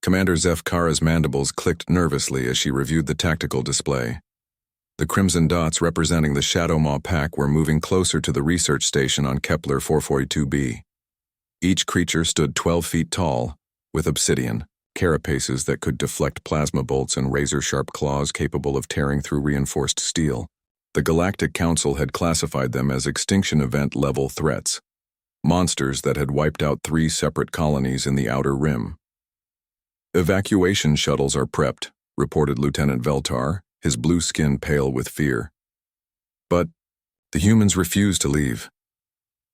Commander Zefkara's mandibles clicked nervously as she reviewed the tactical display. The crimson dots representing the Shadow Maw pack were moving closer to the research station on Kepler 442b. Each creature stood 12 feet tall, with obsidian, carapaces that could deflect plasma bolts and razor-sharp claws capable of tearing through reinforced steel. The Galactic Council had classified them as Extinction Event-level threats, monsters that had wiped out 3 separate colonies in the Outer Rim. "Evacuation shuttles are prepped," reported Lieutenant Veltar, his blue skin pale with fear. "But the humans refuse to leave."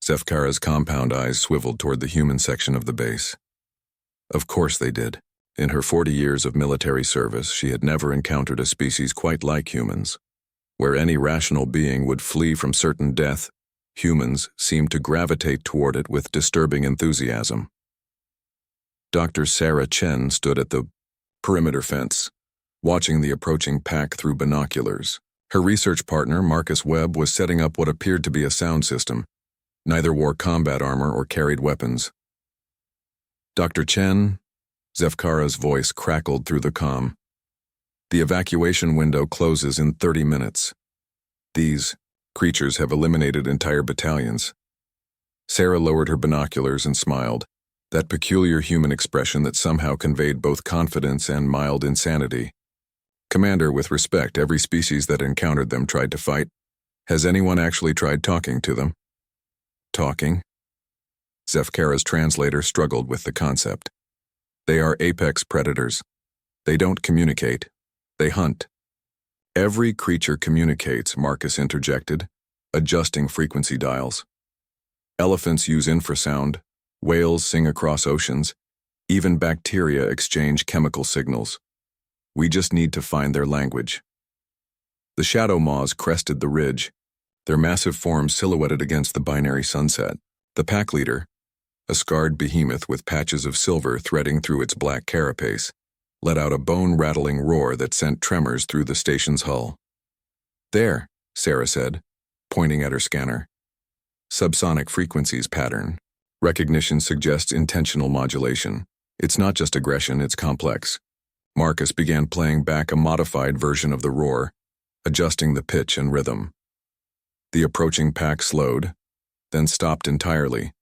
Zefkara's compound eyes swiveled toward the human section of the base. Of course they did. In her 40 years of military service, she had never encountered a species quite like humans. Where any rational being would flee from certain death, humans seemed to gravitate toward it with disturbing enthusiasm. Dr. Sarah Chen stood at the perimeter fence, watching the approaching pack through binoculars. Her research partner, Marcus Webb, was setting up what appeared to be a sound system. Neither wore combat armor or carried weapons. "Dr. Chen," Zefkara's voice crackled through the comm. "The evacuation window closes in 30 minutes. These creatures have eliminated entire battalions." Sarah lowered her binoculars and smiled, that peculiar human expression that somehow conveyed both confidence and mild insanity. "Commander, with respect, every species that encountered them tried to fight. Has anyone actually tried talking to them?" "Talking?" Zefkara's translator struggled with the concept. "They are apex predators. They don't communicate. They hunt." "Every creature communicates," Marcus interjected, adjusting frequency dials. "Elephants use infrasound, whales sing across oceans, even bacteria exchange chemical signals. We just need to find their language." The Shadow Maws crested the ridge, their massive forms silhouetted against the binary sunset. The pack leader, a scarred behemoth with patches of silver threading through its black carapace, let out a bone-rattling roar that sent tremors through the station's hull. "There," Sarah said, pointing at her scanner. "Subsonic frequencies pattern. Recognition suggests intentional modulation. It's not just aggression, it's complex." Marcus began playing back a modified version of the roar, adjusting the pitch and rhythm. The approaching pack slowed, then stopped entirely.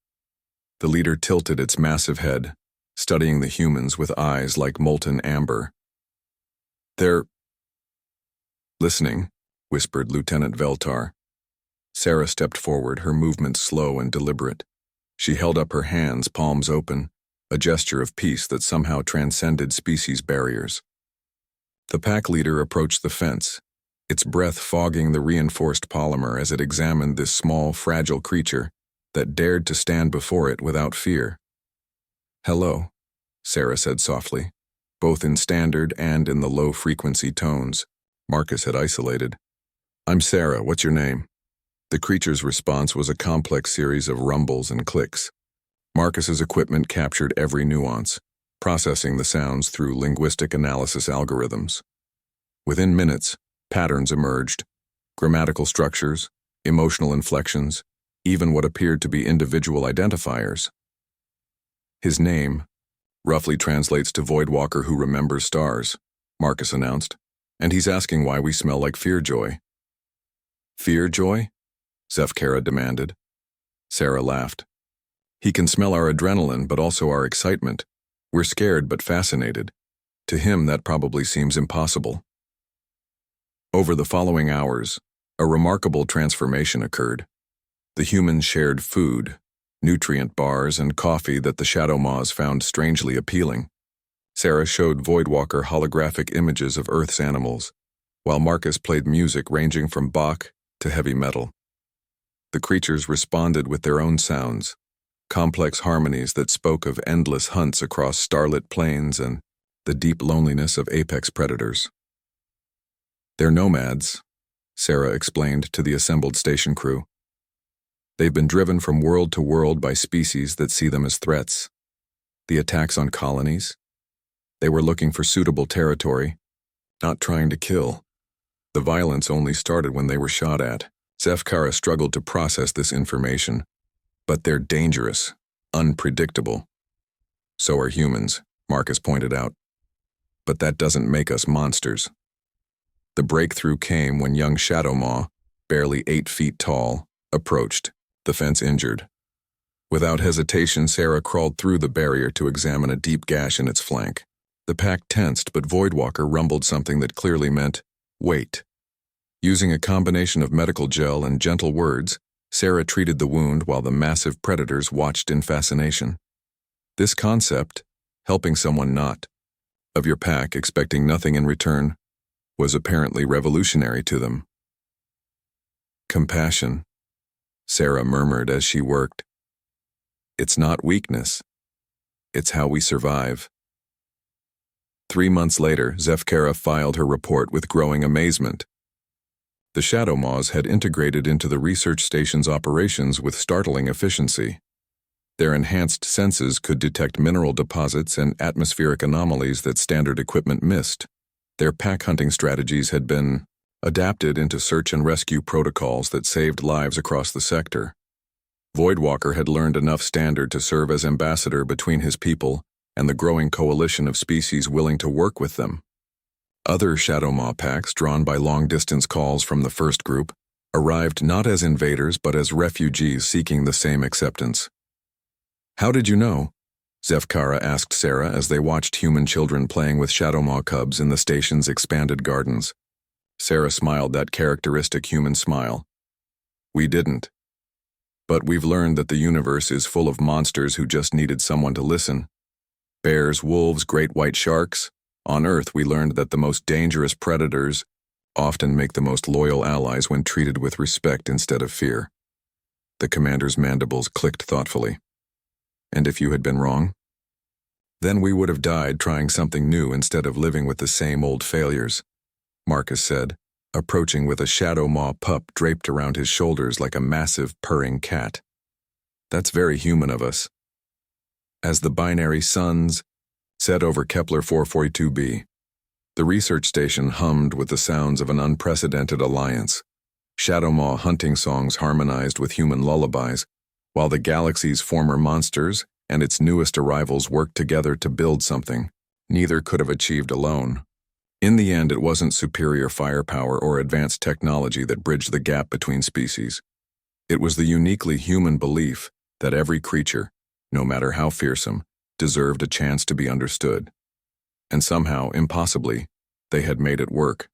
The leader tilted its massive head, studying the humans with eyes like molten amber. "They're listening," whispered Lieutenant Veltar. Sarah stepped forward, her movements slow and deliberate. She held up her hands, palms open, a gesture of peace that somehow transcended species barriers. The pack leader approached the fence, its breath fogging the reinforced polymer as it examined this small, fragile creature that dared to stand before it without fear. "Hello," Sarah said softly, both in standard and in the low-frequency tones Marcus had isolated. "I'm Sarah, what's your name?" The creature's response was a complex series of rumbles and clicks. Marcus's equipment captured every nuance, processing the sounds through linguistic analysis algorithms. Within minutes, patterns emerged, grammatical structures, emotional inflections, even what appeared to be individual identifiers. "His name roughly translates to Voidwalker who remembers stars," Marcus announced, "and he's asking why we smell like Fearjoy." "Fearjoy?" Zefkara demanded. Sarah laughed. "He can smell our adrenaline, but also our excitement. We're scared but fascinated. To him, that probably seems impossible." Over the following hours, a remarkable transformation occurred. The humans shared food, nutrient bars, and coffee that the Shadow Maws found strangely appealing. Sarah showed Voidwalker holographic images of Earth's animals, while Marcus played music ranging from Bach to heavy metal. The creatures responded with their own sounds, complex harmonies that spoke of endless hunts across starlit plains and the deep loneliness of apex predators. "They're nomads," Sarah explained to the assembled station crew. "They've been driven from world to world by species that see them as threats. The attacks on colonies? They were looking for suitable territory, not trying to kill. The violence only started when they were shot at." Zefkara struggled to process this information. "But they're dangerous, unpredictable." "So are humans," Marcus pointed out. But that doesn't make us monsters. The breakthrough came when young Shadow Maw, barely 8 feet tall, approached, the fence injured. Without hesitation, Sarah crawled through the barrier to examine a deep gash in its flank. The pack tensed, but Voidwalker rumbled something that clearly meant, wait. Using a combination of medical gel and gentle words, Sarah treated the wound while the massive predators watched in fascination. This concept, helping someone not of your pack expecting nothing in return, was apparently revolutionary to them. Compassion, Sarah murmured as she worked. It's not weakness. It's how we survive. 3 months later, Zefkara filed her report with growing amazement. The Shadow Maws had integrated into the research station's operations with startling efficiency. Their enhanced senses could detect mineral deposits and atmospheric anomalies that standard equipment missed. Their pack hunting strategies had been adapted into search and rescue protocols that saved lives across the sector. Voidwalker had learned enough standard to serve as ambassador between his people and the growing coalition of species willing to work with them. Other Shadow Maw packs, drawn by long-distance calls from the first group, arrived not as invaders but as refugees seeking the same acceptance. How did you know? Zefkara asked Sarah as they watched human children playing with Shadow Maw cubs in the station's expanded gardens. Sarah smiled that characteristic human smile. We didn't. But we've learned that the universe is full of monsters who just needed someone to listen. Bears, wolves, great white sharks. On Earth, we learned that the most dangerous predators often make the most loyal allies when treated with respect instead of fear. The commander's mandibles clicked thoughtfully. And if you had been wrong? Then we would have died trying something new instead of living with the same old failures, Marcus said, approaching with a Shadow Maw pup draped around his shoulders like a massive purring cat. That's very human of us. As the binary suns set over Kepler 442b, the research station hummed with the sounds of an unprecedented alliance. Shadow Maw hunting songs harmonized with human lullabies, while the galaxy's former monsters and its newest arrivals worked together to build something neither could have achieved alone. In the end, it wasn't superior firepower or advanced technology that bridged the gap between species. It was the uniquely human belief that every creature, no matter how fearsome, deserved a chance to be understood. And somehow, impossibly, they had made it work.